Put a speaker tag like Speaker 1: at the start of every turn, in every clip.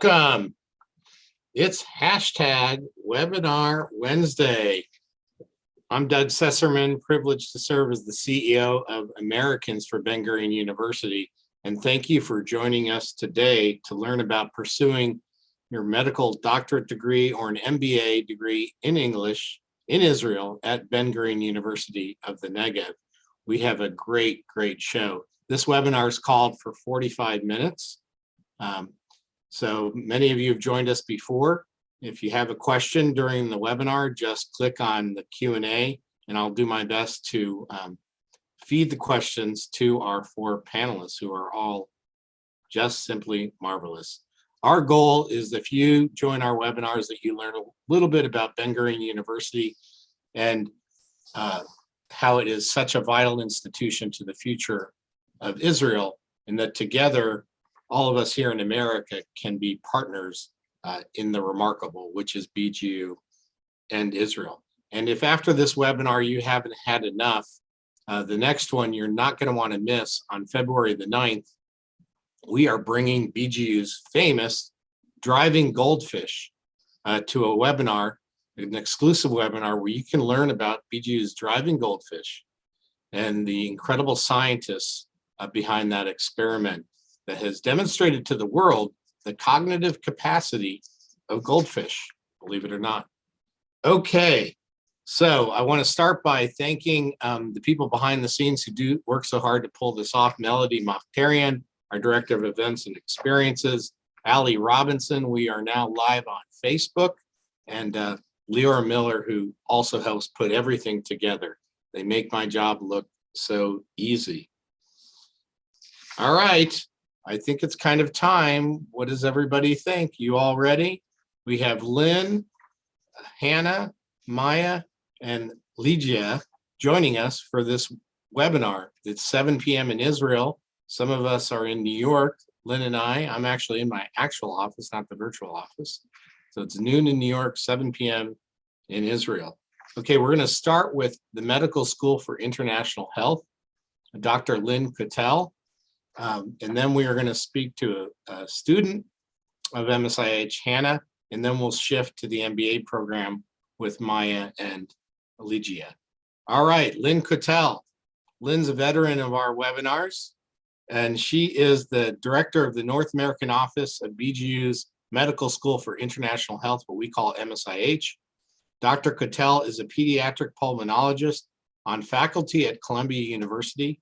Speaker 1: Welcome. It's hashtag Webinar Wednesday. I'm Doug Sesserman, privileged to serve as the CEO of Americans for Ben-Gurion University. And thank you for joining us today to learn about pursuing your medical doctorate degree or an MBA degree in English in Israel at Ben-Gurion University of the Negev. We have a great show. This webinar is called for 45 minutes. So many of you have joined us before. If you have a question during the webinar, just click on the Q&A and I'll do my best to feed the questions to our four panelists who are all just simply marvelous. Our goal is if you join our webinars that you learn a little bit about Ben-Gurion University and how it is such a vital institution to the future of Israel, and that together all of us here in America can be partners in the remarkable, which is BGU and Israel. And if after this webinar you haven't had enough, the next one you're not going to want to miss. On February the 9th, we are bringing BGU's famous Driving Goldfish to a webinar, an exclusive webinar where you can learn about BGU's Driving Goldfish and the incredible scientists behind that experiment that has demonstrated to the world the cognitive capacity of goldfish, believe it or not. Okay, so I want to start by thanking the people behind the scenes who do work so hard to pull this off. Melody Mokhtarian, our Director of Events and Experiences, Ali Robinson, we are now live on Facebook, and Leora Miller, who also helps put everything together. They make my job look so easy. All right. I think it's kind of time. What does everybody think? You all ready? We have Lynn, Hannah, Maya, and Lygia joining us for this webinar. It's 7 p.m. in Israel. Some of us are in New York. Lynn and I'm actually in my actual office, not the virtual office. So it's noon in New York, 7 p.m. in Israel. Okay, we're going to start with the Medical School for International Health, Dr. Lynn Kutel. And then we are going to speak to a student of MSIH, Hannah, and then we'll shift to the MBA program with Maya and Lygia. All right, Lynn Kutel. Lynn's a veteran of our webinars, and she is the director of the North American office of BGU's Medical School for International Health, what we call MSIH. Dr. Kutel is a pediatric pulmonologist on faculty at Columbia University,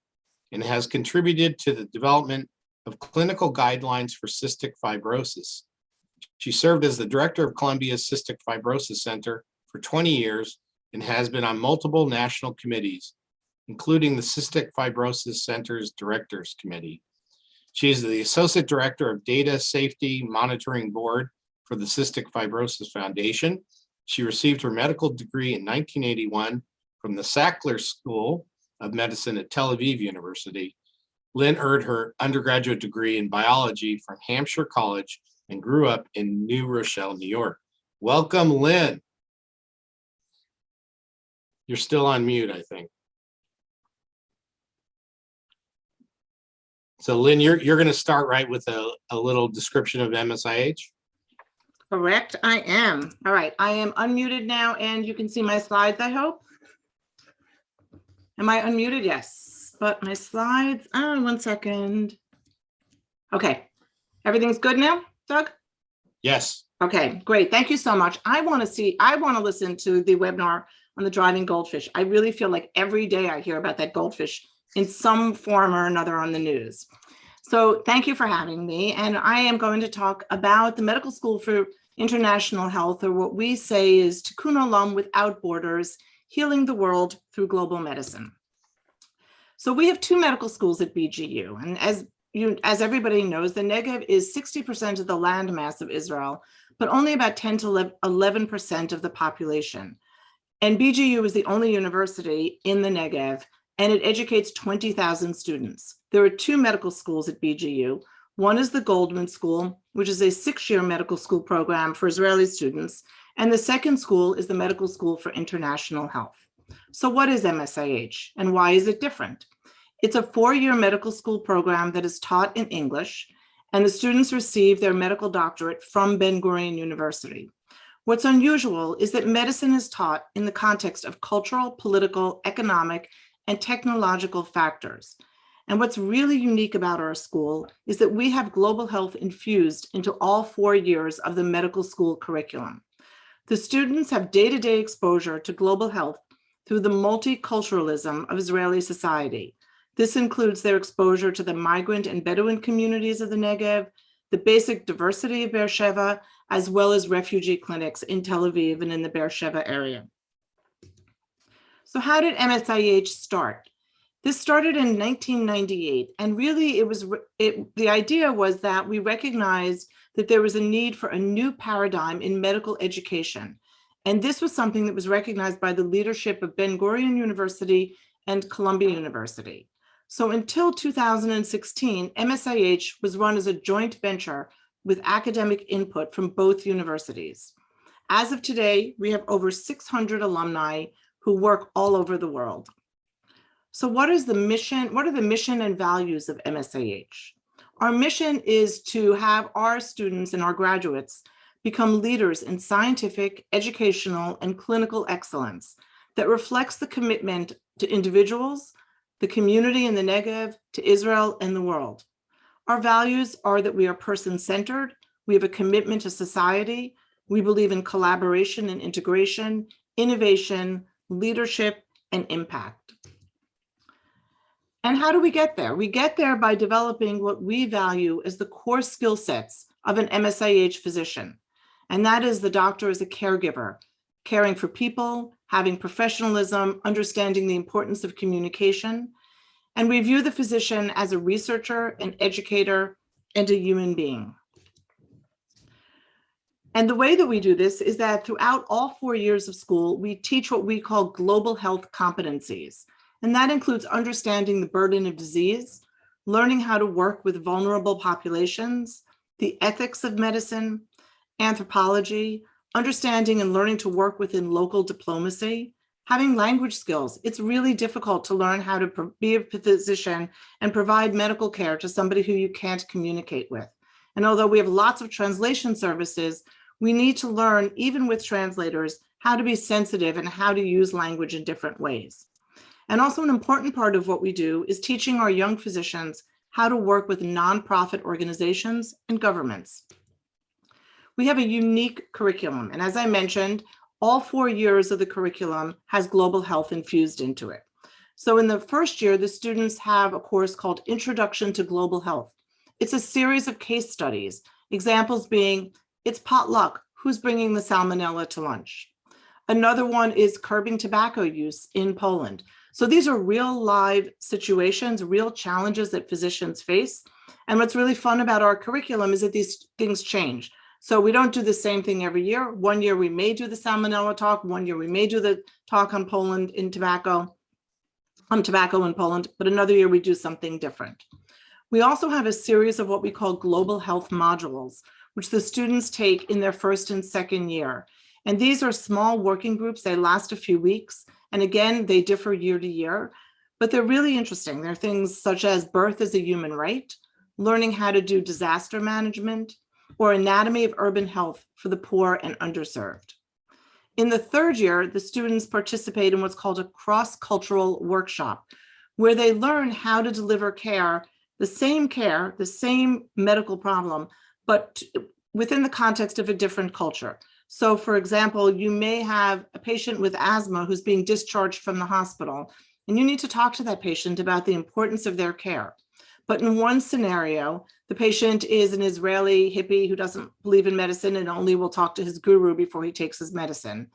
Speaker 1: and has contributed to the development of clinical guidelines for cystic fibrosis. She served as the director of Columbia's Cystic Fibrosis Center for 20 years and has been on multiple national committees, including the Cystic Fibrosis Center's Directors Committee. She is the Associate Director of Data Safety Monitoring Board for the Cystic Fibrosis Foundation. She received her medical degree in 1981 from the Sackler School of Medicine at Tel Aviv University. Lynn earned her undergraduate degree in biology from Hampshire College and grew up in New Rochelle, New York. Welcome, Lynn. You're still on mute, I think. So Lynn, you're going to start right with a little description of MSIH.
Speaker 2: Correct, I am. All right, I am unmuted now and you can see my slides, I hope. Am I unmuted? Yes, but my slides, 1 second. Okay, everything's good now, Doug?
Speaker 1: Yes.
Speaker 2: Okay, great, thank you so much. I want to listen to the webinar on the driving goldfish. I really feel like every day I hear about that goldfish in some form or another on the news. So thank you for having me. And I am going to talk about the Medical School for International Health, or what we say is Tikkun Olam without borders, healing the world through global medicine. So we have two medical schools at BGU, and as everybody knows, the Negev is 60% of the land mass of Israel, but only about 10 to 11% of the population. And BGU is the only university in the Negev, and it educates 20,000 students. There are two medical schools at BGU. One is the Goldman School, which is a 6-year medical school program for Israeli students, and the second school is the Medical School for International Health. So what is MSIH and why is it different? It's a 4-year medical school program that is taught in English, and the students receive their medical doctorate from Ben-Gurion University. What's unusual is that medicine is taught in the context of cultural, political, economic, and technological factors. And what's really unique about our school is that we have global health infused into all 4 years of the medical school curriculum. The students have day-to-day exposure to global health through the multiculturalism of Israeli society. This includes their exposure to the migrant and Bedouin communities of the Negev, the basic diversity of Beersheba, as well as refugee clinics in Tel Aviv and in the Beersheba area. So how did MSIH start? This started in 1998, and really the idea was that we recognized that there was a need for a new paradigm in medical education. And this was something that was recognized by the leadership of Ben-Gurion University and Columbia University. So until 2016, MSIH was run as a joint venture with academic input from both universities. As of today, we have over 600 alumni who work all over the world. So what is the mission? What are the mission and values of MSIH? Our mission is to have our students and our graduates become leaders in scientific, educational, and clinical excellence that reflects the commitment to individuals, the community in the Negev, to Israel, and the world. Our values are that we are person-centered, we have a commitment to society, we believe in collaboration and integration, innovation, leadership, and impact. And how do we get there? We get there by developing what we value as the core skill sets of an MSIH physician. And that is the doctor as a caregiver, caring for people, having professionalism, understanding the importance of communication. And we view the physician as a researcher, an educator, and a human being. And the way that we do this is that throughout all 4 years of school, we teach what we call global health competencies. And that includes understanding the burden of disease, learning how to work with vulnerable populations, the ethics of medicine, anthropology, understanding and learning to work within local diplomacy, having language skills. It's really difficult to learn how to be a physician and provide medical care to somebody who you can't communicate with. And although we have lots of translation services, we need to learn, even with translators, how to be sensitive and how to use language in different ways. And also an important part of what we do is teaching our young physicians how to work with nonprofit organizations and governments. We have a unique curriculum. And as I mentioned, all 4 years of the curriculum has global health infused into it. So in the first year, the students have a course called Introduction to Global Health. It's a series of case studies, examples being, it's potluck, who's bringing the salmonella to lunch? Another one is curbing tobacco use in Poland. So these are real live situations, real challenges that physicians face. And what's really fun about our curriculum is that these things change. So we don't do the same thing every year. 1 year we may do the salmonella talk, 1 year we may do the talk on Poland in tobacco in Poland, but another year we do something different. We also have a series of what we call global health modules, which the students take in their first and second year. And these are small working groups. They last a few weeks. And again, they differ year to year, but they're really interesting. They're things such as birth as a human right, learning how to do disaster management, or anatomy of urban health for the poor and underserved. In the third year, the students participate in what's called a cross-cultural workshop, where they learn how to deliver care, the same medical problem, but within the context of a different culture. So for example, you may have a patient with asthma who's being discharged from the hospital, and you need to talk to that patient about the importance of their care. But in one scenario, the patient is an Israeli hippie who doesn't believe in medicine and only will talk to his guru before he takes his medicine.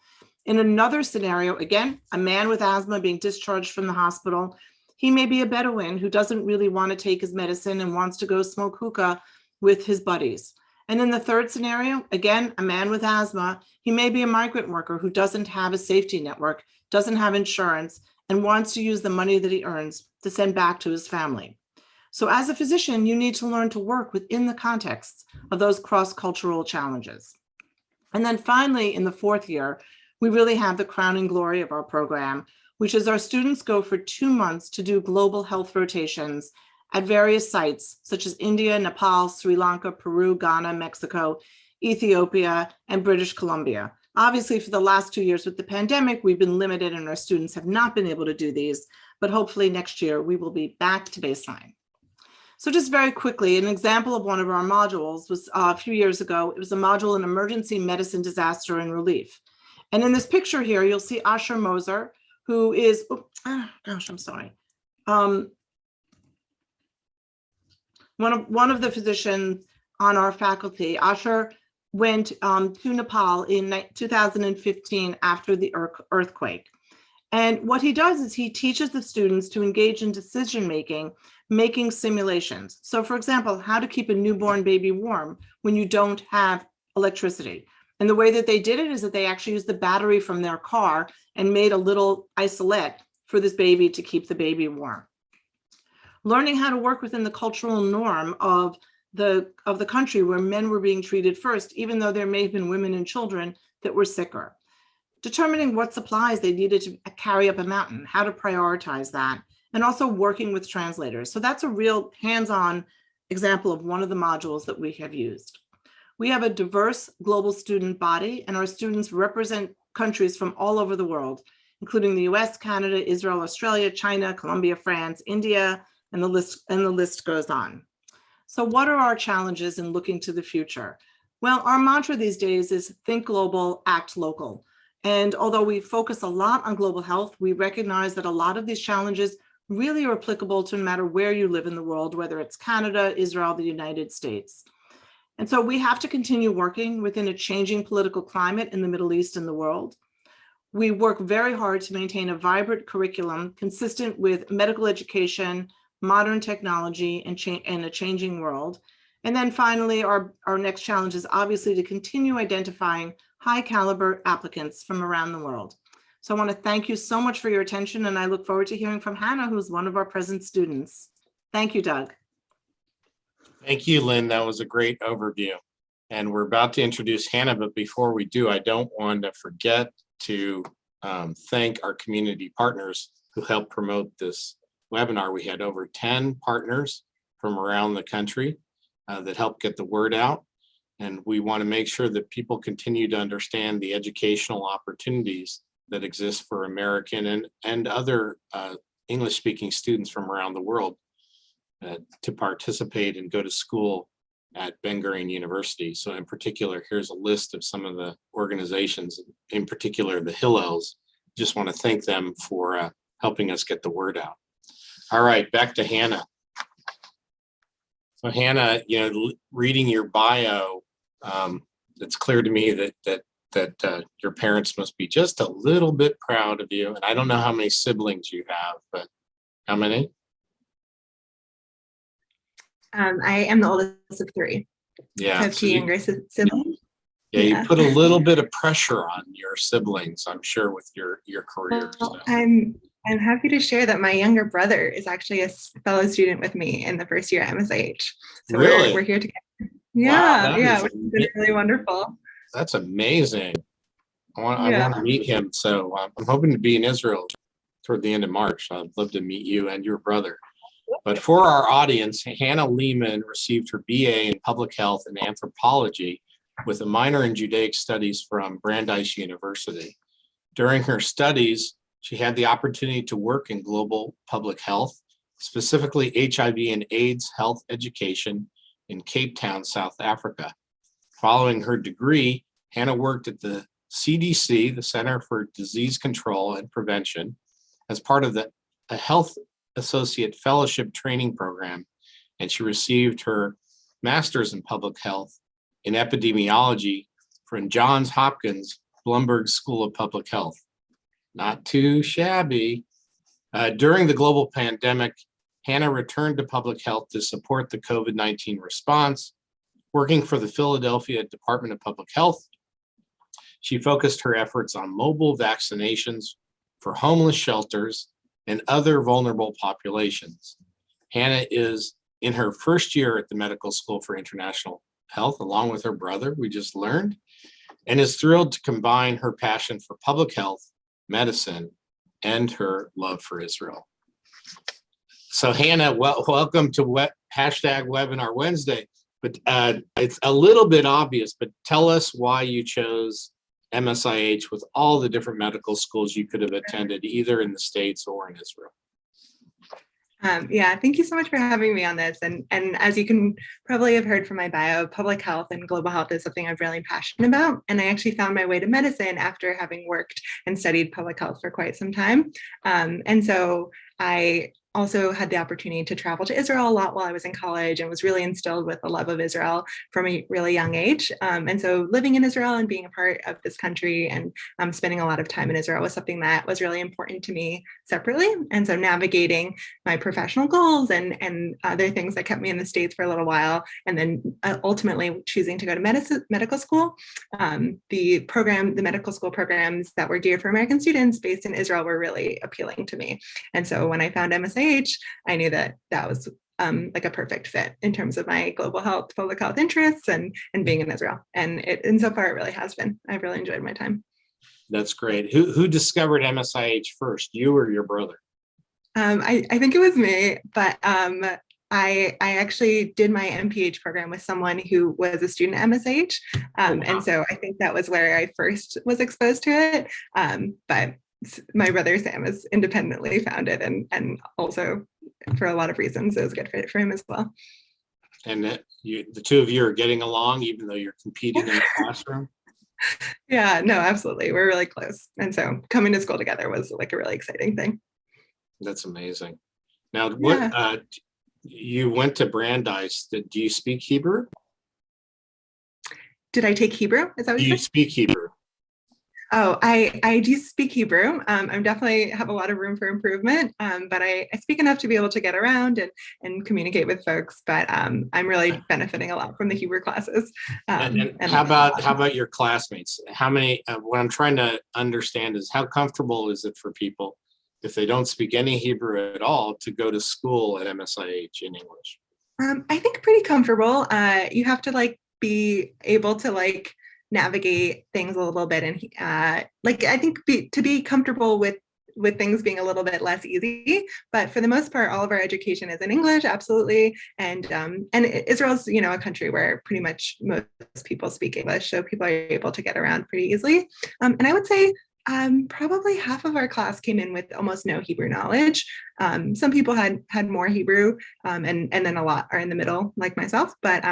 Speaker 2: In another scenario, again, a man with asthma being discharged from the hospital, he may be a Bedouin who doesn't really want to take his medicine and wants to go smoke hookah with his buddies. And in the third scenario, again, a man with asthma, he may be a migrant worker who doesn't have a safety network, doesn't have insurance, and wants to use the money that he earns to send back to his family. So as a physician, you need to learn to work within the context of those cross-cultural challenges. And then finally, in the fourth year, we really have the crowning glory of our program, which is our students go for 2 months to do global health rotations at various sites such as India, Nepal, Sri Lanka, Peru, Ghana, Mexico, Ethiopia, and British Columbia. Obviously, for the last 2 years with the pandemic, we've been limited and our students have not been able to do these, but hopefully next year we will be back to baseline. So just very quickly, an example of one of our modules was a few years ago. It was a module in emergency medicine, disaster, and relief. And in this picture here, you'll see Asher Moser, who is, I'm sorry. One of the physicians on our faculty. Asher went to Nepal in 2015 after the earthquake. And what he does is he teaches the students to engage in decision-making, making simulations. So for example, how to keep a newborn baby warm when you don't have electricity. And the way that they did it is that they actually used the battery from their car and made a little isolette for this baby to keep the baby warm. Learning how to work within the cultural norm of the country where men were being treated first, even though there may have been women and children that were sicker. Determining what supplies they needed to carry up a mountain, how to prioritize that, and also working with translators. So that's a real hands-on example of one of the modules that we have used. We have a diverse global student body, and our students represent countries from all over the world, including the US, Canada, Israel, Australia, China, Colombia, France, India, and the list goes on. So what are our challenges in looking to the future? Well, our mantra these days is think global, act local. And although we focus a lot on global health, we recognize that a lot of these challenges really are applicable to no matter where you live in the world, whether it's Canada, Israel, the United States. And so we have to continue working within a changing political climate in the Middle East and the world. We work very hard to maintain a vibrant curriculum consistent with medical education, modern technology, and a changing world. And then finally, our next challenge is obviously to continue identifying high caliber applicants from around the world. So I want to thank you so much for your attention, and I look forward to hearing from Hannah, who's one of our present students. Thank you, Doug.
Speaker 1: Thank you, Lynn. That was a great overview. And we're about to introduce Hannah, but before we do, I don't want to forget to thank our community partners who helped promote this webinar. We had over 10 partners from around the country that helped get the word out. And we want to make sure that people continue to understand the educational opportunities that exist for American and other English-speaking students from around the world to participate and go to school at Ben-Gurion University. So in particular, here's a list of some of the organizations, in particular the Hillels. Just want to thank them for helping us get the word out. All right, back to Hannah. So Hannah, reading your bio, it's clear to me that your parents must be just a little bit proud of you. And I don't know how many siblings you have, but how many?
Speaker 3: I am the oldest of three.
Speaker 1: Yeah.
Speaker 3: I have two younger siblings.
Speaker 1: Yeah, you put a little bit of pressure on your siblings, I'm sure, with your career.
Speaker 3: Well, I'm happy to share that my younger brother is actually a fellow student with me in the first year at MSIH. So
Speaker 1: really?
Speaker 3: we're here together.
Speaker 1: Wow,
Speaker 3: Yeah, which has been really wonderful.
Speaker 1: That's amazing. I want to meet him. So I'm hoping to be in Israel toward the end of March. I'd love to meet you and your brother. But for our audience, Hannah Lehman received her BA in Public Health and Anthropology with a minor in Judaic Studies from Brandeis University. During her studies, she had the opportunity to work in global public health, specifically HIV and AIDS health education in Cape Town, South Africa. Following her degree, Hannah worked at the CDC, the Center for Disease Control and Prevention, as part of a Health Associate Fellowship Training Program, and she received her Master's in Public Health in Epidemiology from Johns Hopkins Bloomberg School of Public Health. Not too shabby. During the global pandemic, Hannah returned to public health to support the COVID-19 response. Working for the Philadelphia Department of Public Health, she focused her efforts on mobile vaccinations for homeless shelters and other vulnerable populations. Hannah is in her first year at the Medical School for International Health, along with her brother, we just learned, and is thrilled to combine her passion for public health, medicine, and her love for Israel. So Hannah, welcome to hashtag Webinar Wednesday. But it's a little bit obvious, but tell us why you chose MSIH with all the different medical schools you could have attended, either in the States or in Israel.
Speaker 3: Yeah, thank you so much for having me on this. And as you can probably have heard from my bio, public health and global health is something I'm really passionate about. And I actually found my way to medicine after having worked and studied public health for quite some time. And so I also had the opportunity to travel to Israel a lot while I was in college and was really instilled with a love of Israel from a really young age. And so living in Israel and being a part of this country and spending a lot of time in Israel was something that was really important to me separately. And so navigating my professional goals and other things that kept me in the States for a little while, and then ultimately choosing to go to medical school, the medical school programs that were geared for American students based in Israel were really appealing to me. And so when I found MSIH, I knew that was like a perfect fit in terms of my global health, public health interests and being in Israel. And so far it really has been. I've really enjoyed my time.
Speaker 1: That's great. Who discovered MSIH first, you or your brother?
Speaker 3: I think it was me, but I actually did my MPH program with someone who was a student at MSIH.
Speaker 1: Wow.
Speaker 3: And so I think that was where I first was exposed to it. But my brother Sam has independently found it, and also for a lot of reasons, it was a good fit for him as well.
Speaker 1: And the two of you are getting along, even though you're competing in the classroom?
Speaker 3: Yeah, no, absolutely. We're really close. And so coming to school together was like a really exciting thing.
Speaker 1: That's amazing. Now,
Speaker 3: Yeah.
Speaker 1: You went to Brandeis. Do you speak Hebrew?
Speaker 3: Did I take Hebrew? Is that what
Speaker 1: Do
Speaker 3: you
Speaker 1: you
Speaker 3: said?
Speaker 1: speak Hebrew?
Speaker 3: Oh, I do speak Hebrew. I'm definitely have a lot of room for improvement, but I speak enough to be able to get around and communicate with folks. But I'm really benefiting a lot from the Hebrew classes.
Speaker 1: And how about your classmates? How many? What I'm trying to understand is how comfortable is it for people, if they don't speak any Hebrew at all, to go to school at MSIH in English?
Speaker 3: I think pretty comfortable. You have to be able to navigate things a little bit, and I think to be comfortable with things being a little bit less easy. But for the most part, all of our education is in English, absolutely. And Israel's a country where pretty much most people speak English, so people are able to get around pretty easily. And I would say probably half of our class came in with almost no Hebrew knowledge. Some people had more Hebrew, and then a lot are in the middle, like myself. But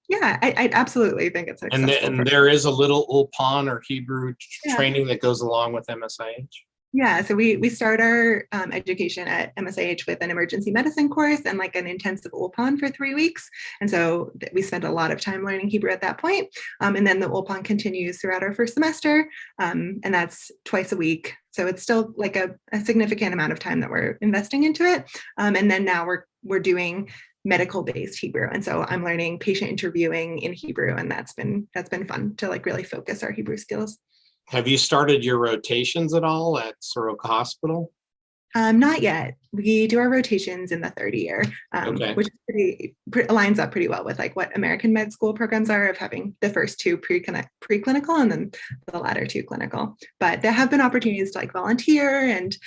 Speaker 3: yeah, I absolutely think it's accessible.
Speaker 1: And there is a little Ulpan or Hebrew
Speaker 3: Yeah.
Speaker 1: training that goes along with MSIH?
Speaker 3: Yeah, so we start our education at MSIH with an emergency medicine course and an intensive Ulpan for 3 weeks. And so we spend a lot of time learning Hebrew at that point. And then the Ulpan continues throughout our first semester, and that's twice a week. So it's still a significant amount of time that we're investing into it. And then now we're doing medical-based Hebrew. And so I'm learning patient interviewing in Hebrew, and that's been fun to really focus our Hebrew skills.
Speaker 1: Have you started your rotations at all at Soroka Hospital?
Speaker 3: Not yet. We do our rotations in the third year,
Speaker 1: Okay.
Speaker 3: which lines up pretty well with what American med school programs are, of having the first 2 preclinical and then the latter 2 clinical. But there have been opportunities to volunteer and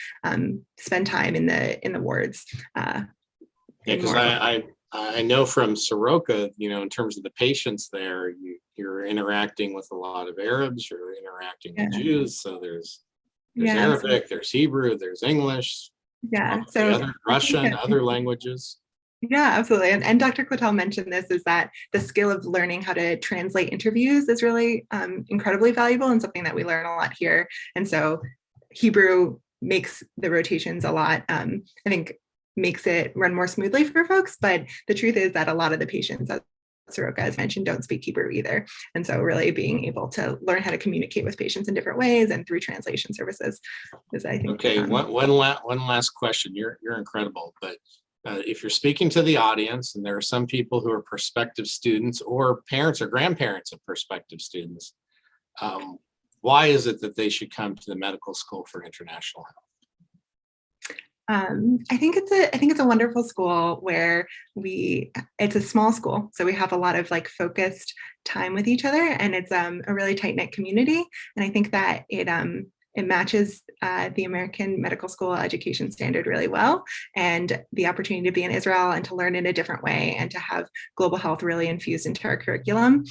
Speaker 3: spend time in the wards.
Speaker 1: Yeah, because I know from Soroka, in terms of the patients there, you're interacting with a lot of Arabs, you're interacting with Jews, so there's Arabic, there's Hebrew, there's English,
Speaker 3: so
Speaker 1: Russian, other languages.
Speaker 3: Yeah, absolutely. And Dr. Quattel mentioned this, is that the skill of learning how to translate interviews is really incredibly valuable and something that we learn a lot here. And so Hebrew makes the rotations a lot, I think, makes it run more smoothly for folks. But the truth is that a lot of the patients, as Soroka has mentioned, don't speak Hebrew either. And so really being able to learn how to communicate with patients in different ways and through translation services is, I think.
Speaker 1: Okay, one last question. You're incredible, but if you're speaking to the audience, and there are some people who are prospective students or parents or grandparents of prospective students, why is it that they should come to the Medical School for International Health?
Speaker 3: I think it's a wonderful school where it's a small school, so we have a lot of focused time with each other, and it's a really tight-knit community. And I think that it matches the American medical school education standard really well. And the opportunity to be in Israel and to learn in a different way and to have global health really infused into our curriculum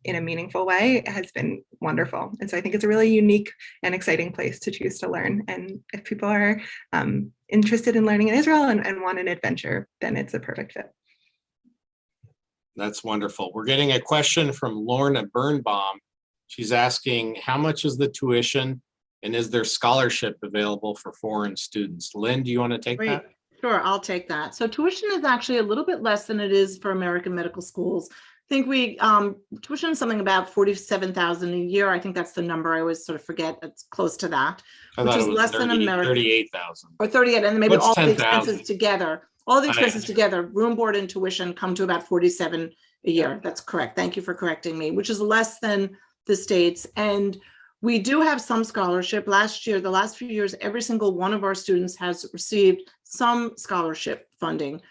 Speaker 3: in a meaningful way has been wonderful. And so I think it's a really unique and exciting place to choose to learn. And if people are interested in learning in Israel and want an adventure, then it's a perfect fit.
Speaker 1: That's wonderful. We're getting a question from Lorna Birnbaum. She's asking, how much is the tuition and is there scholarship available for foreign students? Lynn, do you want to take that?
Speaker 2: Sure, I'll take that. So tuition is actually a little bit less than it is for American medical schools. I think we tuition is something about $47,000 a year. I think that's the number. I always sort of forget. It's close to that, which is less than American.
Speaker 1: 38,000
Speaker 2: or 38, and maybe
Speaker 1: What's
Speaker 2: all the
Speaker 1: 10,000?
Speaker 2: expenses together. All the expenses together, room, board, and tuition come to about 47 a year. That's correct. Thank you for correcting me, which is less than the States. And we do have some scholarship. Last year, the last few years, every single one of our students has received some scholarship funding.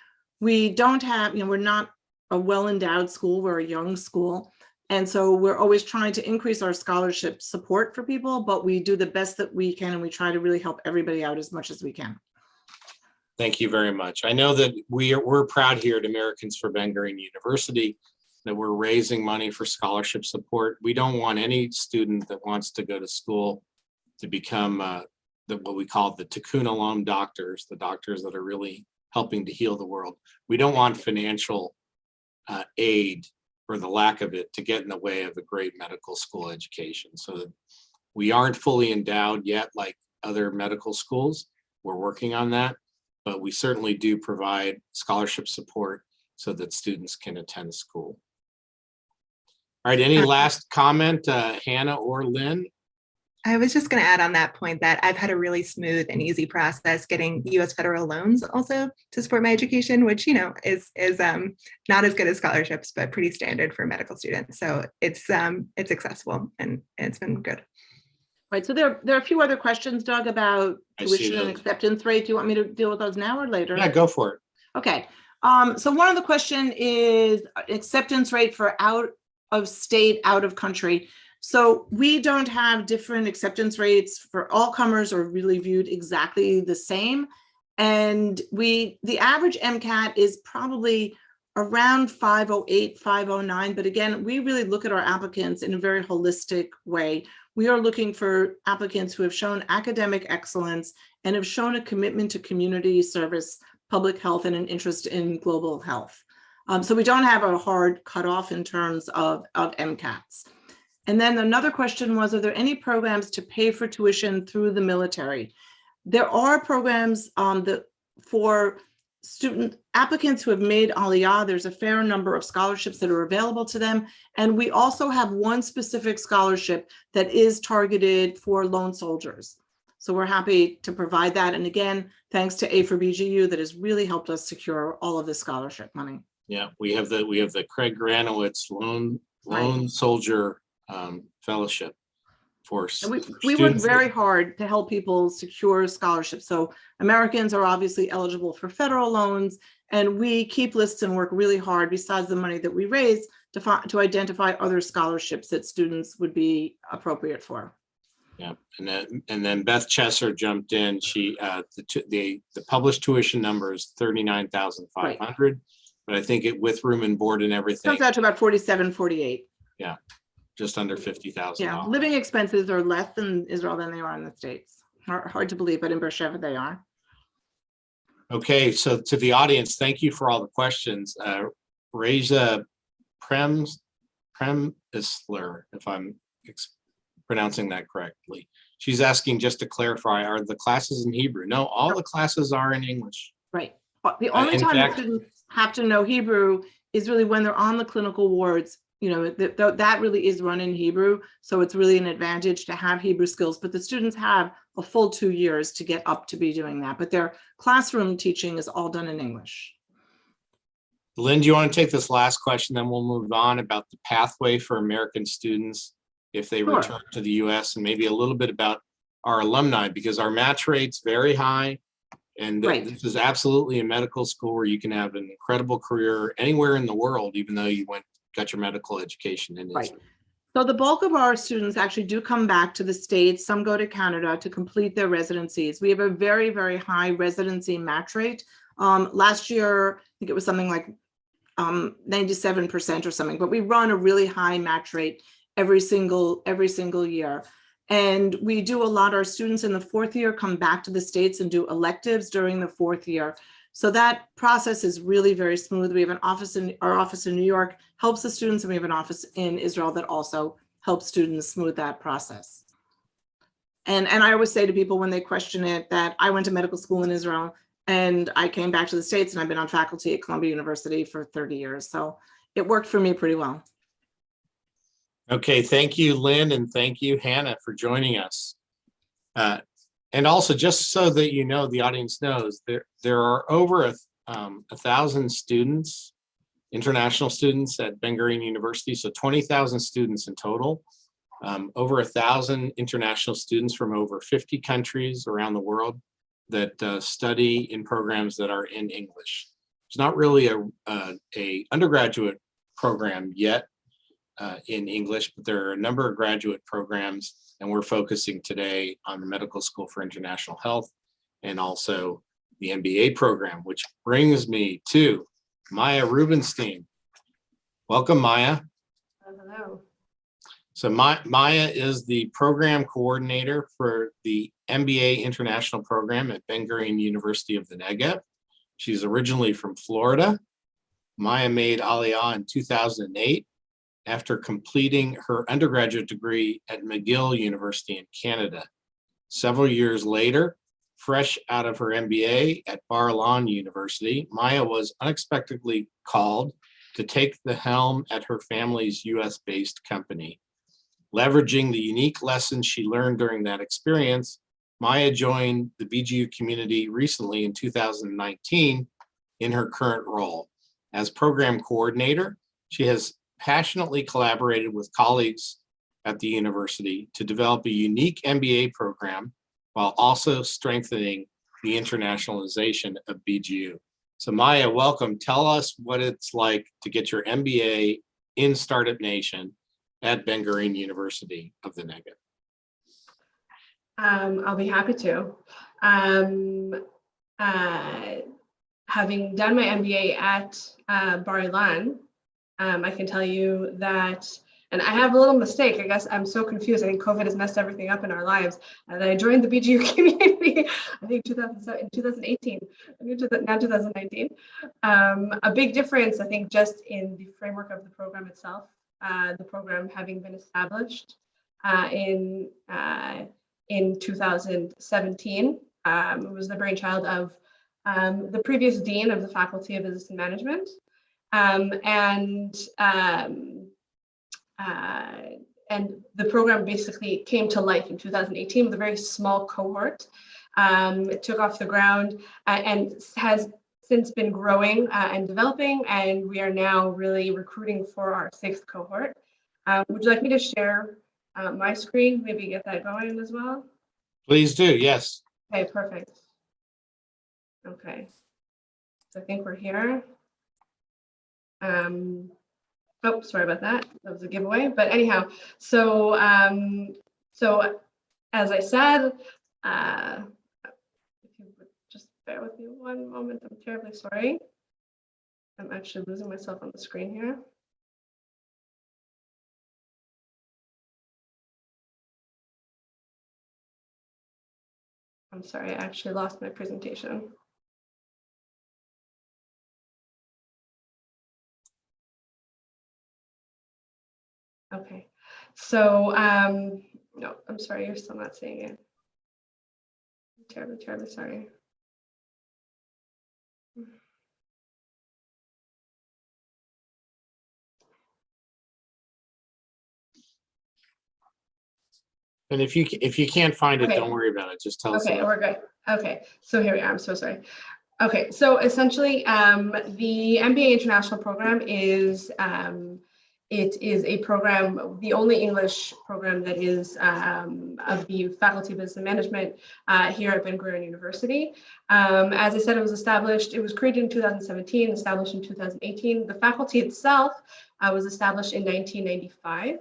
Speaker 2: We don't have, we're not a well-endowed school, we're a young school. And so we're always trying to increase our scholarship support for people, but we do the best that we can, and we try to really help everybody out as much as we can.
Speaker 1: Thank you very much. I know that we're proud here at Americans for Ben-Gurion University that we're raising money for scholarship support. We don't want any student that wants to go to school to become what we call the Tikkun Olam doctors, the doctors that are really helping to heal the world. We don't want financial aid or the lack of it to get in the way of a great medical school education. So we aren't fully endowed yet like other medical schools. We're working on that, but we certainly do provide scholarship support so that students can attend school. All right, any last comment, Hannah or Lynn?
Speaker 3: I was just going to add on that point that I've had a really smooth and easy process getting U.S. federal loans also to support my education, which, is not as good as scholarships, but pretty standard for medical students. So it's accessible and it's been good.
Speaker 2: Right. So there are a few other questions, Doug, about tuition and
Speaker 1: those.
Speaker 2: Acceptance rate. Do you want me to deal with those now or later?
Speaker 1: Yeah, go for it.
Speaker 2: Okay. So one of the question is acceptance rate for out of state, out of country. So we don't have different acceptance rates for all comers or really viewed exactly the same. And the average MCAT is probably around 508, 509. But again, we really look at our applicants in a very holistic way. We are looking for applicants who have shown academic excellence and have shown a commitment to community service, public health, and an interest in global health. So we don't have a hard cutoff in terms of MCATs. And then another question was, are there any programs to pay for tuition through the military? There are programs that for student applicants who have made Aliyah, there's a fair number of scholarships that are available to them. And we also have one specific scholarship that is targeted for lone soldiers. So we're happy to provide that. And again, thanks to A4BGU that has really helped us secure all of the scholarship money.
Speaker 1: Yeah, we have the Craig Granowitz Lone Soldier Fellowship for
Speaker 2: we work very hard to help people secure scholarships. So Americans are obviously eligible for federal loans, and we keep lists and work really hard besides the money that we raise to identify other scholarships that students would be appropriate for.
Speaker 1: Yeah, and then Beth Chesser jumped in. She the published tuition number is $39,500, right. But I think with room and board and everything
Speaker 2: comes out to about 47, 48.
Speaker 1: Yeah, just under $50,000.
Speaker 2: Yeah, living expenses are less in Israel than they are in the States. Hard to believe, but in Beersheba they are.
Speaker 1: Okay, so to the audience, thank you for all the questions. Reja Premisler, if I'm pronouncing that correctly. She's asking, just to clarify, are the classes in Hebrew? No, all the classes are in English.
Speaker 2: Right. The only time the students have to know Hebrew is really when they're on the clinical wards. That really is run in Hebrew. So it's really an advantage to have Hebrew skills, but the students have a full 2 years to get up to be doing that. But their classroom teaching is all done in English.
Speaker 1: Lynn, do you want to take this last question? Then we'll move on about the pathway for American students if they return to the US, and maybe a little bit about our alumni, because our match rate's very high. And this is absolutely a medical school where you can have an incredible career anywhere in the world, even though you got your medical education in Israel.
Speaker 2: So the bulk of our students actually do come back to the States. Some go to Canada to complete their residencies. We have a very, very high residency match rate. Last year, I think it was something like 97% or something, but we run a really high match rate every single year. And we do a lot, our students in the fourth year come back to the States and do electives during the fourth year. So that process is really very smooth. We have our office in New York helps the students, and we have an office in Israel that also helps students smooth that process. And I always say to people when they question it that I went to medical school in Israel and I came back to the States, and I've been on faculty at Columbia University for 30 years. So it worked for me pretty well.
Speaker 1: Okay, thank you, Lynn, and thank you, Hannah, for joining us. And also, just so that you know, the audience knows, there are over 1,000 students, international students at Ben-Gurion University, so 20,000 students in total. Over 1,000 international students from over 50 countries around the world that study in programs that are in English. It's not really a undergraduate program yet in English, but there are a number of graduate programs, and we're focusing today on the Medical School for International Health and also the MBA program, which brings me to Maya Rubenstein. Welcome, Maya.
Speaker 4: Hello.
Speaker 1: So Maya is the program coordinator for the MBA International Program at Ben-Gurion University of the Negev. She's originally from Florida. Maya made Aliyah in 2008 after completing her undergraduate degree at McGill University in Canada. Several years later, fresh out of her MBA at Bar-Ilan University, Maya was unexpectedly called to take the helm at her family's US-based company. Leveraging the unique lessons she learned during that experience, Maya joined the BGU community recently in 2019 in her current role. As program coordinator, she has passionately collaborated with colleagues at the university to develop a unique MBA program while also strengthening the internationalization of BGU. So Maya, welcome. Tell us what it's like to get your MBA in Startup Nation at Ben-Gurion University of the Negev.
Speaker 4: I'll be happy to. Having done my MBA at Bar-Ilan, I can tell you that, and I have a little mistake. I guess I'm so confused. I think COVID has messed everything up in our lives. And I joined the BGU community, I think in 2018, now 2019. A big difference, I think, just in the framework of the program itself. The program having been established in 2017. It was the brainchild of the previous dean of the Faculty of Business and Management. And the program basically came to life in 2018 with a very small cohort. It took off the ground and has since been growing and developing, and we are now really recruiting for our 6th cohort. Would you like me to share my screen, maybe get that going as well?
Speaker 1: Please do, yes.
Speaker 4: Okay, perfect. Okay, so I think we're here. Oh, sorry about that. That was a giveaway, but anyhow, so as I said, if you would just bear with me one moment, I'm terribly sorry. I'm actually losing myself on the screen here. I'm sorry, I actually lost my presentation. Okay, so no, I'm sorry, you're still not seeing it. I'm terribly, terribly sorry.
Speaker 1: And if you can't find it,
Speaker 4: Okay.
Speaker 1: don't worry about it. Just tell us.
Speaker 4: Okay, we're good. Okay, so here we are. I'm so sorry. Okay, so essentially, the MBA International Program is it is a program, the only English program that is of the Faculty of Business and Management here at Ben-Gurion University. As I said, it was created in 2017, established in 2018. The faculty itself was established in 1995.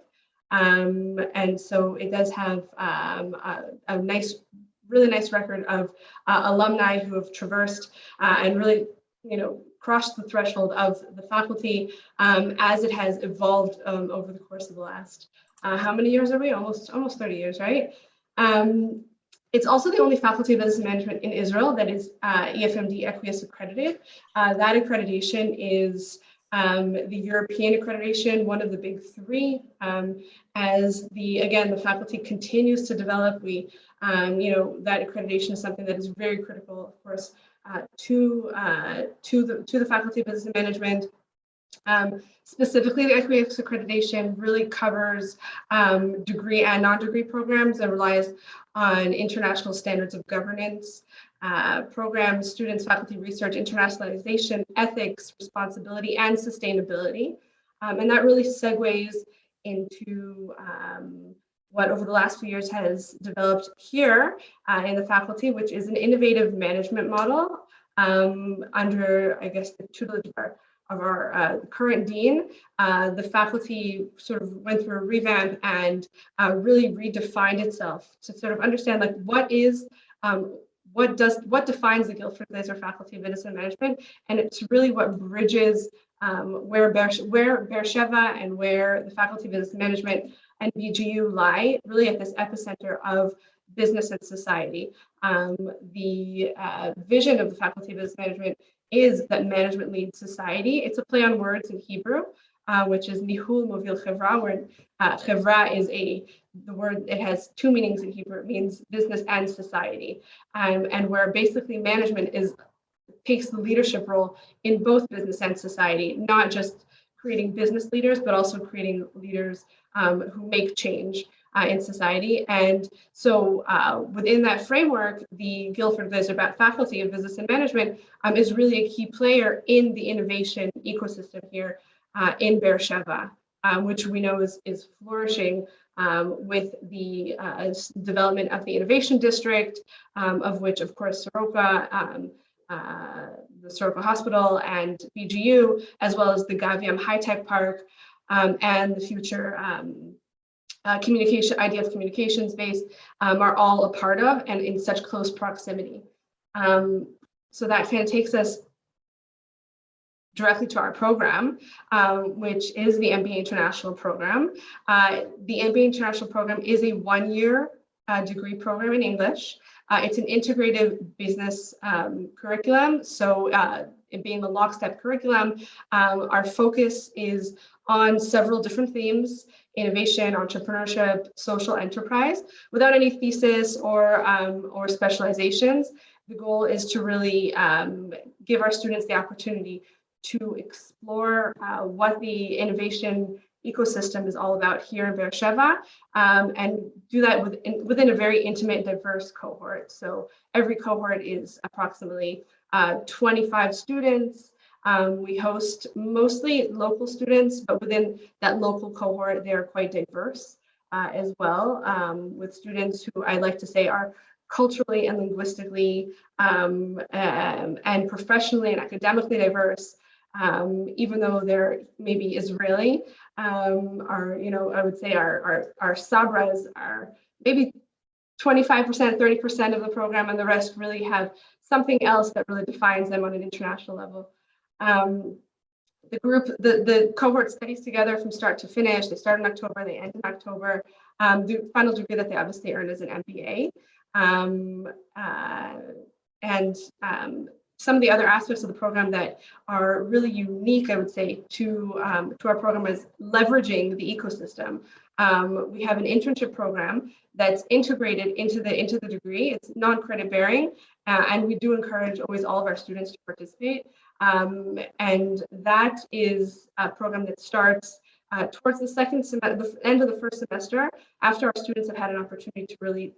Speaker 4: And so it does have a nice, really nice record of alumni who have traversed and really, crossed the threshold of the faculty as it has evolved over the course of the last, how many years are we? Almost 30 years, right? It's also the only faculty of business management in Israel that is EFMD Equius accredited. That accreditation is the European accreditation, one of the big three. As the faculty continues to develop, that accreditation is something that is very critical, of course, to the faculty of business management. Specifically, the Equius accreditation really covers degree and non-degree programs and relies on international standards of governance, programs, students, faculty, research, internationalization, ethics, responsibility, and sustainability. And that really segues into what over the last few years has developed here in the faculty, which is an innovative management model under, I guess, the tutelage of our current dean. The faculty sort of went through a revamp and really redefined itself to sort of understand like what defines the Guildford Glaser Faculty of Business and Management, and it's really what bridges where Beersheba and where the Faculty of Business Management and BGU lie, really at this epicenter of business and society. The vision of the Faculty of Business Management is that management leads society. It's a play on words in Hebrew, which is Nihul Movil Chevra, where Chevra is the word, it has two meanings in Hebrew. It means business and society, and where basically management takes the leadership role in both business and society, not just creating business leaders, but also creating leaders who make change in society. And so within that framework, the Guildford Glaser Faculty of Business and Management is really a key player in the innovation ecosystem here in Beersheba, which we know is flourishing with the development of the Innovation District, of which, of course, Soroka, the Soroka Hospital and BGU, as well as the Gaviam High Tech Park and the future IDF communications base are all a part of and in such close proximity. So that kind of takes us directly to our program, which is the MBA International program. The MBA International program is a one-year degree program in English. It's an integrative business curriculum. So it being the lockstep curriculum, our focus is on several different themes: innovation, entrepreneurship, social enterprise, without any thesis or specializations. The goal is to really give our students the opportunity to explore what the innovation ecosystem is all about here in Beersheba, and do that within a very intimate, diverse cohort. So every cohort is approximately 25 students. We host mostly local students, but within that local cohort, they are quite diverse as well, with students who I like to say are culturally and linguistically and professionally and academically diverse, even though they're maybe Israeli. I would say our Sabras are maybe 25%, 30% of the program, and the rest really have something else that really defines them on an international level. The cohort studies together from start to finish. They start in October, they end in October. The final degree that they obviously earn is an MBA. Some of the other aspects of the program that are really unique, I would say, to our program is leveraging the ecosystem. We have an internship program that's integrated into the degree. It's non-credit bearing, and we do encourage always all of our students to participate. And that is a program that starts towards the end of the first semester, after our students have had an opportunity to really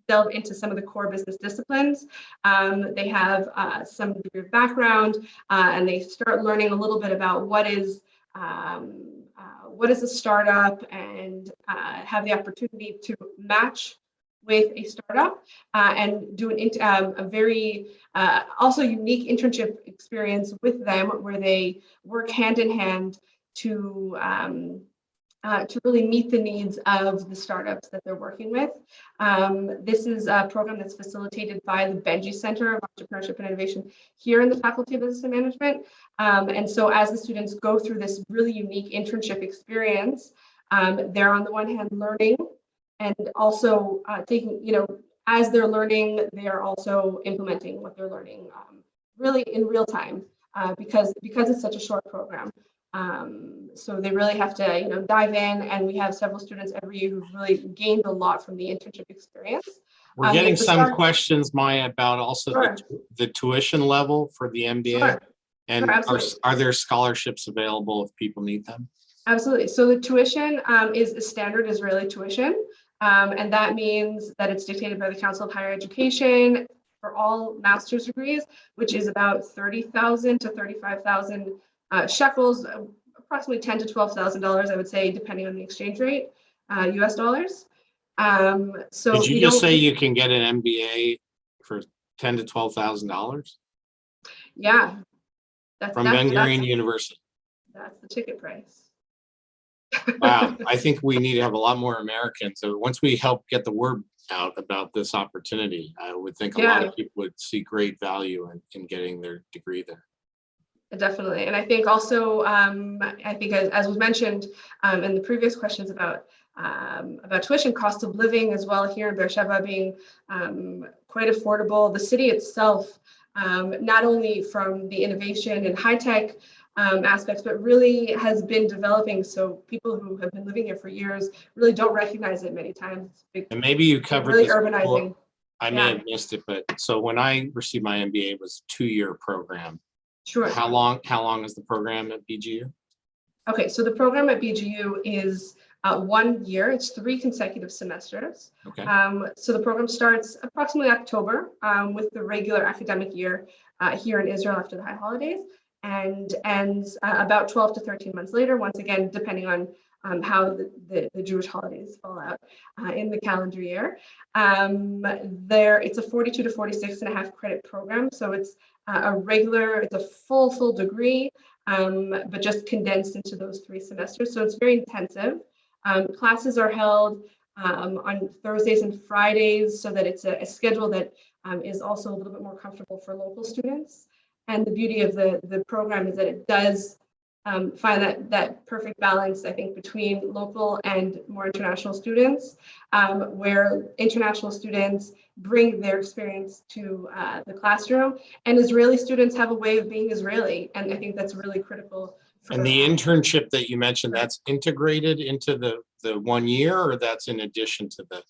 Speaker 4: delve into some of the core business disciplines. They have some degree of background, and they start learning a little bit about what is a startup, and have the opportunity to match with a startup and do a very also unique internship experience with them, where they work hand in hand to to really meet the needs of the startups that they're working with. This is a program that's facilitated by the Benji Center of Entrepreneurship and Innovation here in the Faculty of Business and Management. And so as the students go through this really unique internship experience, they're on the one hand learning and also taking, as they're learning, they are also implementing what they're learning really in real time because it's such a short program. So they really have to, dive in, and we have several students every year who've really gained a lot from the internship experience.
Speaker 1: We're getting some questions, Maya, about also
Speaker 4: Sure.
Speaker 1: the tuition level for the MBA.
Speaker 4: Sure.
Speaker 1: And
Speaker 4: Sure,
Speaker 1: are there scholarships available if people need them?
Speaker 4: Absolutely. So the tuition is a standard Israeli tuition, and that means that it's dictated by the Council of Higher Education for all master's degrees, which is about 30,000 to 35,000 shekels, approximately $10,000 to $12,000, I would say, depending on the exchange rate, US dollars. So
Speaker 1: did you just say you can get an MBA for $10,000 to $12,000?
Speaker 4: Yeah.
Speaker 1: From Ben-Gurion University.
Speaker 4: That's the ticket price.
Speaker 1: Wow, I think we need to have a lot more Americans. So once we help get the word out about this opportunity, I would think a lot of people would see great value in getting their degree there.
Speaker 4: Definitely. And I think also, I think as was mentioned in the previous questions about tuition, cost of living as well here in Beersheba being quite affordable. The city itself, not only from the innovation and high tech aspects, but really has been developing. So people who have been living here for years really don't recognize it many times.
Speaker 1: And maybe you covered
Speaker 4: really
Speaker 1: this
Speaker 4: urbanizing.
Speaker 1: before. I may have missed it, but so when I received my MBA, it was a 2-year program.
Speaker 4: Sure.
Speaker 1: How long is the program at BGU?
Speaker 4: Okay, so the program at BGU is 1 year. It's 3 consecutive semesters.
Speaker 1: Okay.
Speaker 4: So the program starts approximately October with the regular academic year here in Israel after the high holidays, and ends about 12 to 13 months later, once again, depending on how the Jewish holidays fall out in the calendar year. It's a 42 to 46.5 credit program. So it's it's a full degree, but just condensed into those 3 semesters. So it's very intensive. Classes are held on Thursdays and Fridays so that it's a schedule that is also a little bit more comfortable for local students. And the beauty of the program is that it does find that perfect balance, I think, between local and more international students, where international students bring their experience to the classroom, and Israeli students have a way of being Israeli, and I think that's really critical.
Speaker 1: And the internship that you mentioned, that's integrated into the 1 year, or that's in addition to the?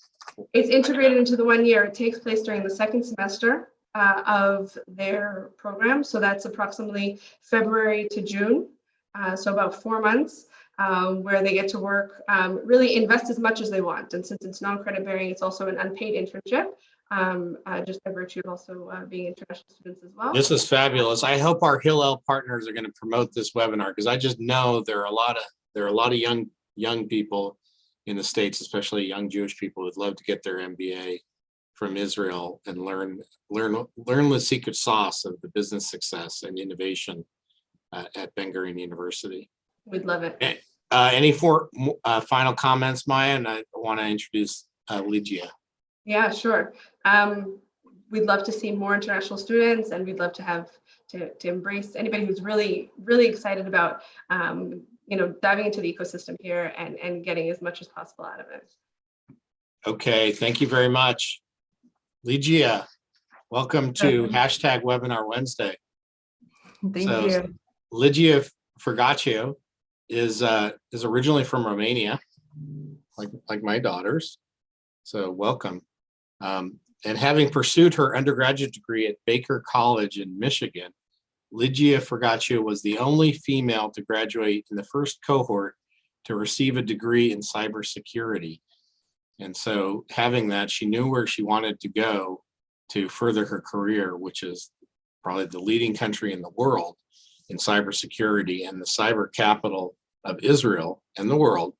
Speaker 4: It's integrated into the 1 year. It takes place during the 2nd semester of their program, so that's approximately February to June. So about 4 months where they get to work, really invest as much as they want. And since it's non-credit bearing, it's also an unpaid internship, just by virtue of also being international students as well.
Speaker 1: This is fabulous. I hope our Hillel partners are going to promote this webinar, because I just know there are a lot of young people in the States, especially young Jewish people, who'd love to get their MBA from Israel and learn the secret sauce of the business success and innovation at Ben-Gurion University.
Speaker 4: We'd love it.
Speaker 1: Any final comments, Maya? And I want to introduce Lygia.
Speaker 4: Yeah, sure. We'd love to see more international students, and we'd love to have to embrace anybody who's really excited about diving into the ecosystem here and getting as much as possible out of it.
Speaker 1: Okay, thank you very much. Lygia, welcome to #Webinar Wednesday.
Speaker 5: Thank you.
Speaker 1: Lygia Fergaccio is originally from Romania, like my daughters. So welcome. And having pursued her undergraduate degree at Baker College in Michigan, Lygia Fergaccio was the only female to graduate in the first cohort to receive a degree in cybersecurity. And so having that, she knew where she wanted to go to further her career, which is probably the leading country in the world in cybersecurity, and the cyber capital of Israel and the world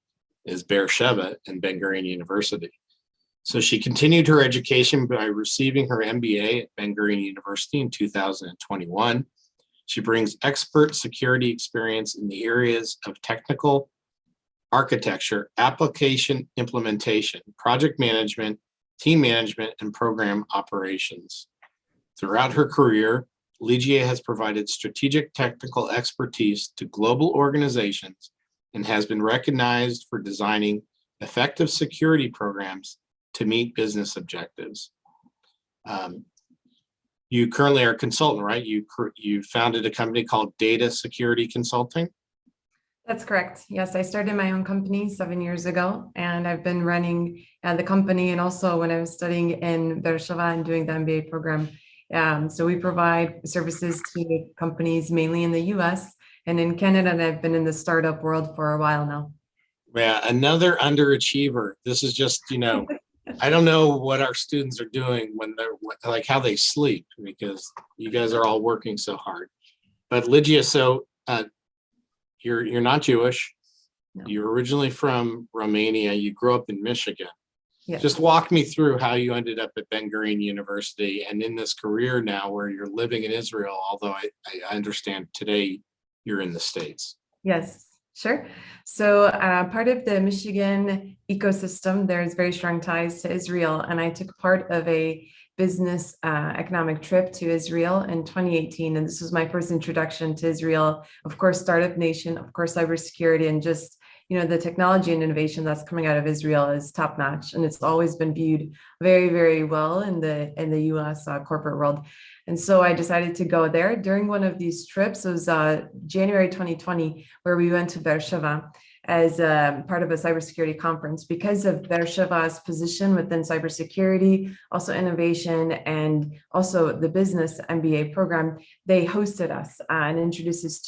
Speaker 1: is Beersheba and Ben-Gurion University. So she continued her education by receiving her MBA at Ben-Gurion University in 2021. She brings expert security experience in the areas of technical architecture, application implementation, project management, team management, and program operations. Throughout her career, Ligia has provided strategic technical expertise to global organizations and has been recognized for designing effective security programs to meet business objectives. You currently are a consultant, right? You founded a company called Data Security Consulting.
Speaker 5: That's correct. Yes, I started my own company 7 years ago, and I've been running the company. And also when I was studying in Beersheba and doing the MBA program. So we provide services to companies mainly in the US and in Canada, and I've been in the startup world for a while now.
Speaker 1: Yeah, another underachiever. This is just, I don't know what our students are doing when they're like how they sleep, because you guys are all working so hard. But Ligia, so you're not Jewish.
Speaker 5: No.
Speaker 1: You're originally from Romania. You grew up in Michigan.
Speaker 5: Yes.
Speaker 1: Just walk me through how you ended up at Ben-Gurion University and in this career now where you're living in Israel, although I understand today you're in the States.
Speaker 5: Yes, sure. So part of the Michigan ecosystem, there's very strong ties to Israel. And I took part of a business economic trip to Israel in 2018. And this was my first introduction to Israel, of course, startup nation, of course, cybersecurity, and just the technology and innovation that's coming out of Israel is top notch, and it's always been viewed very, very well in the U.S. Corporate world. And so I decided to go there during one of these trips. It was January 2020, where we went to Beersheba as part of a cybersecurity conference because of Beersheba's position within cybersecurity, also innovation, and also the business MBA program. They hosted us and introduced us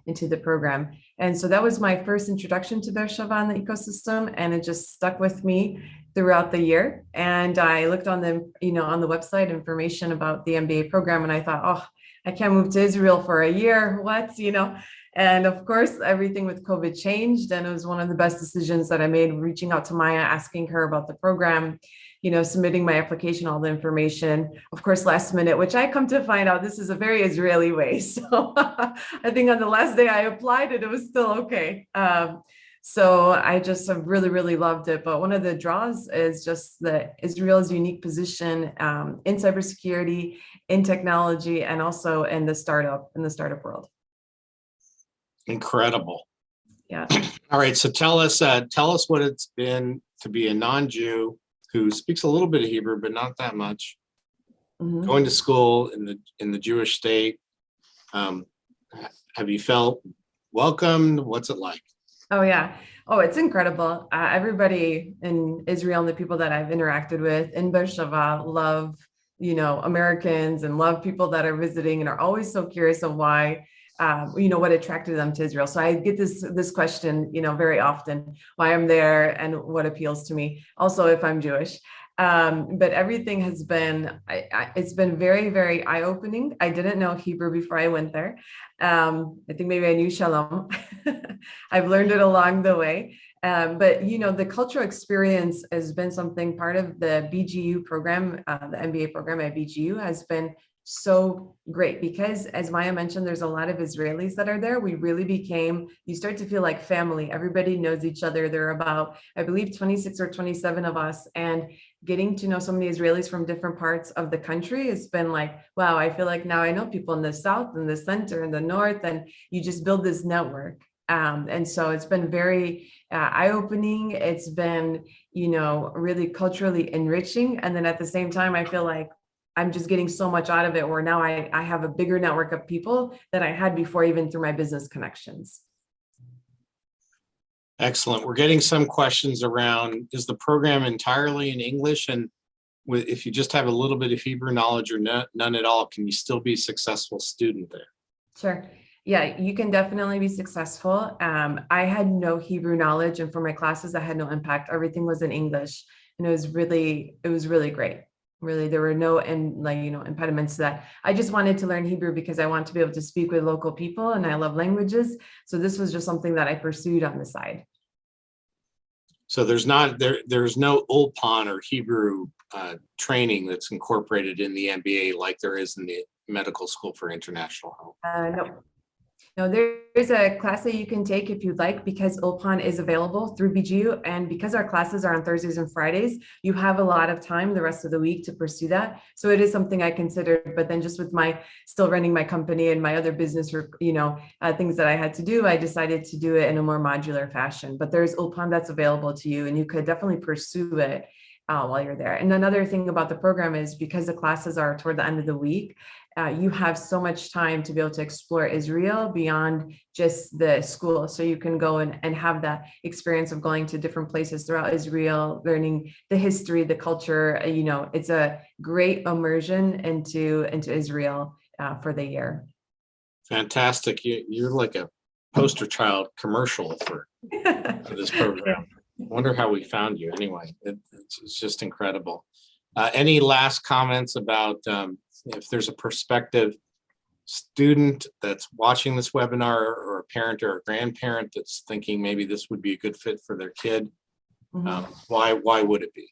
Speaker 5: into the program. And so that was my first introduction to Beersheba and the ecosystem, and it just stuck with me throughout the year. And I looked on the website information about the MBA program, and I thought, oh, I can't move to Israel for a year. What, And of course, everything with COVID changed, and it was one of the best decisions that I made, reaching out to Maya, asking her about the program, submitting my application, all the information, of course, last minute, which I come to find out this is a very Israeli way. So I think on the last day I applied it was still okay. So I just have really, really loved it. But one of the draws is just Israel's unique position in cybersecurity, in technology, and also in the startup world.
Speaker 1: Incredible.
Speaker 5: Yeah.
Speaker 1: All right. So tell us what it's been to be a non-Jew who speaks a little bit of Hebrew, but not that much, going to school in the Jewish state. Have you felt welcomed? What's it like?
Speaker 5: Oh, yeah. Oh, it's incredible. Everybody in Israel and the people that I've interacted with in Beersheba love, Americans, and love people that are visiting and are always so curious of why, what attracted them to Israel. So I get this question, very often, why I'm there and what appeals to me. Also, if I'm Jewish. But everything has been, it's been very, very eye-opening. I didn't know Hebrew before I went there. I think maybe I knew Shalom. I've learned it along the way. But, the cultural experience has been something part of the BGU program, the MBA program at BGU has been so great because, as Maya mentioned, there's a lot of Israelis that are there. We really you start to feel like family. Everybody knows each other. There are about, I believe, 26 or 27 of us, and getting to know so many Israelis from different parts of the country has been like, wow, I feel like now I know people in the South and the center and the North, and you just build this network. And so it's been very eye-opening. It's been, really culturally enriching. And then at the same time, I feel like I'm just getting so much out of it, where now I have a bigger network of people than I had before, even through my business connections.
Speaker 1: Excellent. We're getting some questions around, is the program entirely in English? And if you just have a little bit of Hebrew knowledge or none at all, can you still be a successful student there?
Speaker 5: Sure. Yeah, you can definitely be successful. I had no Hebrew knowledge, and for my classes, I had no impact. Everything was in English, and it was really great. Really, there were no impediments to that. I just wanted to learn Hebrew because I want to be able to speak with local people, and I love languages. So this was just something that I pursued on the side.
Speaker 1: So there's no Ulpan or Hebrew training that's incorporated in the MBA like there is in the Medical School for International Health.
Speaker 5: No. No, there's a class that you can take if you'd like, because Ulpan is available through BGU. And because our classes are on Thursdays and Fridays, you have a lot of time the rest of the week to pursue that. So it is something I considered, but then just with my still running my company and my other business, things that I had to do, I decided to do it in a more modular fashion. But there's Ulpan that's available to you, and you could definitely pursue it while you're there. And another thing about the program is because the classes are toward the end of the week, you have so much time to be able to explore Israel beyond just the school. So you can go and have that experience of going to different places throughout Israel, learning the history, the culture. It's a great immersion into Israel for the year.
Speaker 1: Fantastic. You're like a poster child commercial for this program. I wonder how we found you anyway. It's just incredible. Any last comments about if there's a prospective student that's watching this webinar, or a parent or a grandparent that's thinking maybe this would be a good fit for their kid? Why would it be?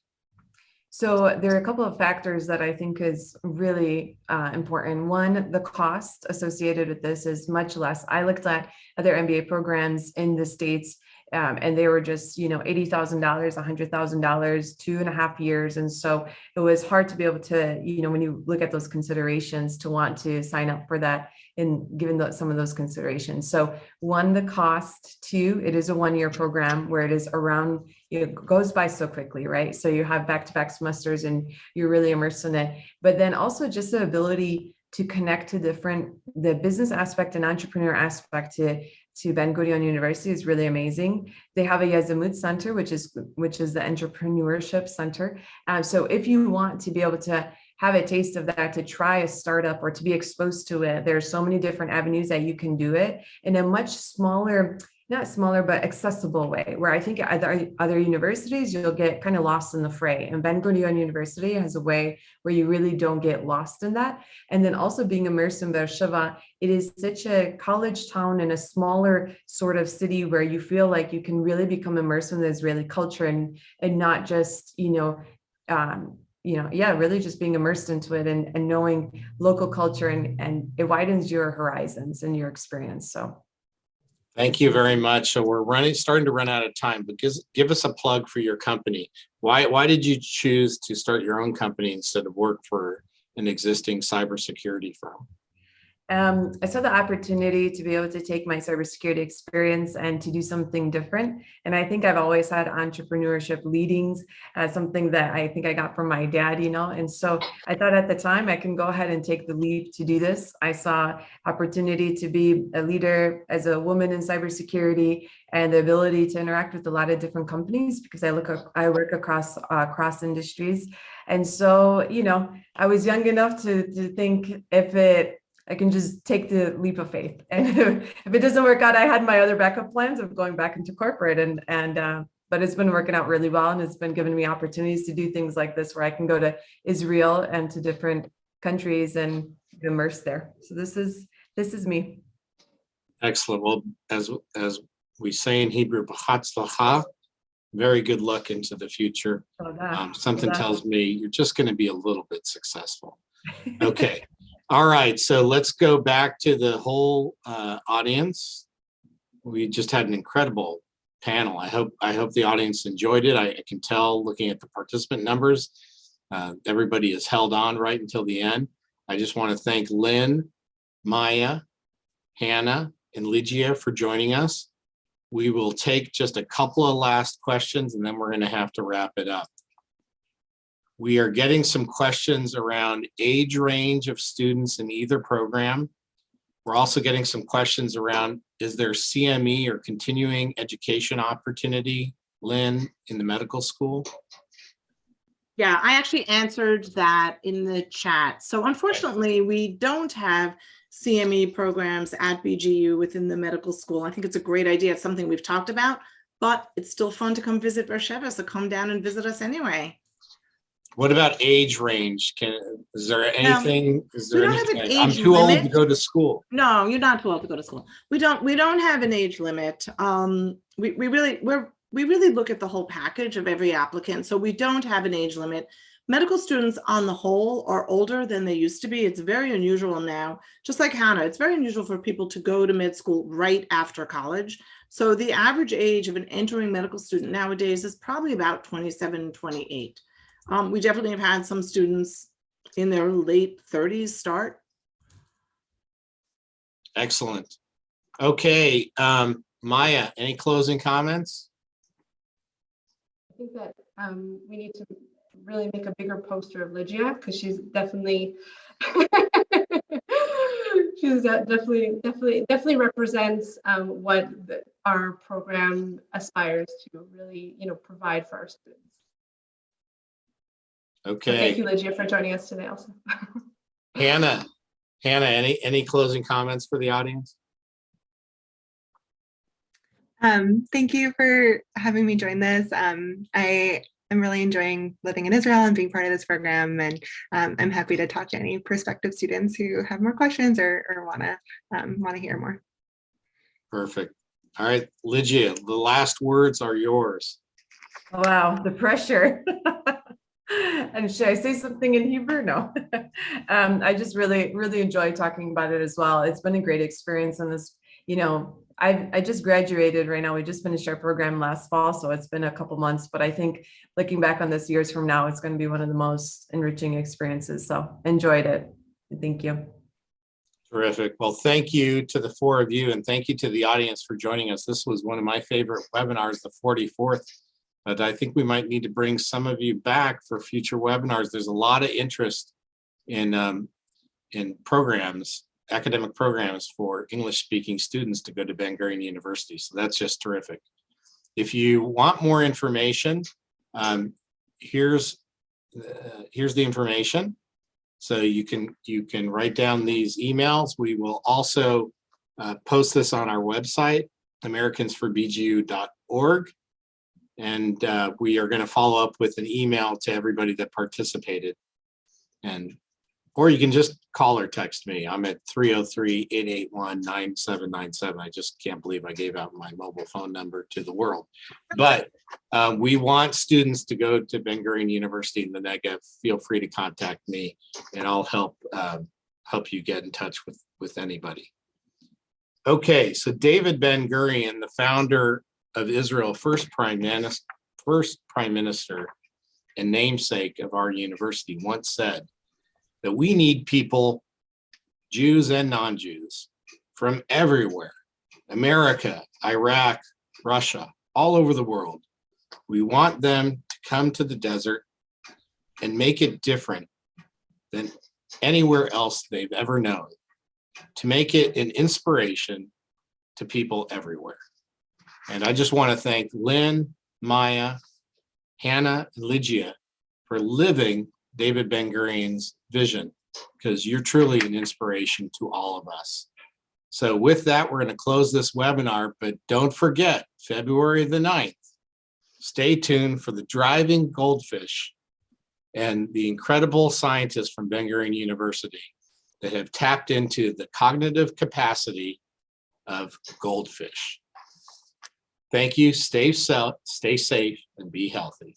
Speaker 5: So there are a couple of factors that I think is really important. One, the cost associated with this is much less. I looked at other MBA programs in the States, and they were just, $80,000, $100,000, 2.5 years. And so it was hard to be able to, when you look at those considerations, to want to sign up for that, and given some of those considerations. So one, the cost. Two, it is a 1-year program where it is around, it goes by so quickly, right? So you have back-to-back semesters and you're really immersed in it. But then also just the ability to connect to the business aspect and entrepreneur aspect to Ben-Gurion University is really amazing. They have a Yazamut Center, which is the entrepreneurship center. So if you want to be able to have a taste of that, to try a startup or to be exposed to it, there's so many different avenues that you can do it in a much smaller, not smaller, but accessible way, where I think at other universities, you'll get kind of lost in the fray. And Ben-Gurion University has a way where you really don't get lost in that. And then also being immersed in Beersheba, it is such a college town in a smaller sort of city where you feel like you can really become immersed in the Israeli culture and not just, really just being immersed into it and knowing local culture, and it widens your horizons and your experience. So.
Speaker 1: Thank you very much. So we're starting to run out of time, but give us a plug for your company. Why did you choose to start your own company instead of work for an existing cybersecurity firm?
Speaker 5: I saw the opportunity to be able to take my cybersecurity experience and to do something different. And I think I've always had entrepreneurship leadings as something that I think I got from my dad, and so I thought at the time I can go ahead and take the leap to do this. I saw opportunity to be a leader as a woman in cybersecurity and the ability to interact with a lot of different companies because I work across industries. And so, I was young enough to think I can just take the leap of faith. And if it doesn't work out, I had my other backup plans of going back into corporate, but it's been working out really well. And it's been giving me opportunities to do things like this, where I can go to Israel and to different countries and immerse there. So this is me.
Speaker 1: Excellent. Well, as we say in Hebrew, b'chatzlacha, very good luck into the future. Something tells me you're just going to be a little bit successful. Okay. All right, so let's go back to the whole audience. We just had an incredible panel. I hope the audience enjoyed it. I can tell looking at the participant numbers, everybody has held on right until the end. I just want to thank Lynn, Maya, Hannah, and Lygia for joining us. We will take just a couple of last questions and then we're going to have to wrap it up. We are getting some questions around age range of students in either program. We're also getting some questions around, is there CME or continuing education opportunity, Lynn, in the medical school?
Speaker 2: Yeah, I actually answered that in the chat. So unfortunately, we don't have CME programs at BGU within the medical school. I think it's a great idea. It's something we've talked about, but it's still fun to come visit Beersheba, so come down and visit us anyway.
Speaker 1: What about age range? Is there anything? I'm too old to go to school.
Speaker 2: No, you're not too old to go to school. We don't have an age limit. We really look at the whole package of every applicant. So we don't have an age limit. medical students on the whole are older than they used to be. It's very unusual now, just like Hannah, it's very unusual for people to go to med school right after college. So the average age of an entering medical student nowadays is probably about 27, 28. We definitely have had some students in their late 30s start.
Speaker 1: Excellent. Okay, Maya, any closing comments?
Speaker 4: I think that we need to really make a bigger poster of Lygia, because she's definitely definitely represents what our program aspires to really, provide for our students. So
Speaker 1: Okay.
Speaker 4: thank you, Lygia, for joining us today also.
Speaker 1: Hannah, any closing comments for the audience?
Speaker 3: Thank you for having me join this. I am really enjoying living in Israel and being part of this program, and I'm happy to talk to any prospective students who have more questions or want to hear more.
Speaker 1: Perfect. All right, Lygia, the last words are yours.
Speaker 5: Wow, the pressure. And should I say something in Hebrew? No. I just really enjoy talking about it as well. It's been a great experience, and this, I just graduated right now. We just finished our program last fall, so it's been a couple months, but I think looking back on this years from now, it's going to be one of the most enriching experiences. So enjoyed it. Thank you.
Speaker 1: Terrific. Well, thank you to the four of you, and thank you to the audience for joining us. This was one of my favorite webinars, the 44th. But I think we might need to bring some of you back for future webinars. There's a lot of interest in programs, academic programs for English-speaking students to go to Ben-Gurion University. So that's just terrific. If you want more information, here's the information. So you can write down these emails. We will also post this on our website, americansforbgu.org. And we are going to follow up with an email to everybody that participated. Or you can just call or text me. I'm at 303-881-9797. I just can't believe I gave out my mobile phone number to the world. But we want students to go to Ben-Gurion University in the Negev. Feel free to contact me, and I'll help you get in touch with anybody. Okay, so David Ben-Gurion, the founder of Israel, first prime minister and namesake of our university, once said that we need people, Jews and non-Jews, from everywhere, America, Iraq, Russia, all over the world. We want them to come to the desert and make it different than anywhere else they've ever known, to make it an inspiration to people everywhere. And I just want to thank Lynn, Maya, Hannah, and Lygia for living David Ben-Gurion's vision, because you're truly an inspiration to all of us. So with that, we're going to close this webinar, but don't forget, February the 9th, stay tuned for the driving goldfish and the incredible scientists from Ben-Gurion University that have tapped into the cognitive capacity of goldfish. Thank you. Stay safe and be healthy.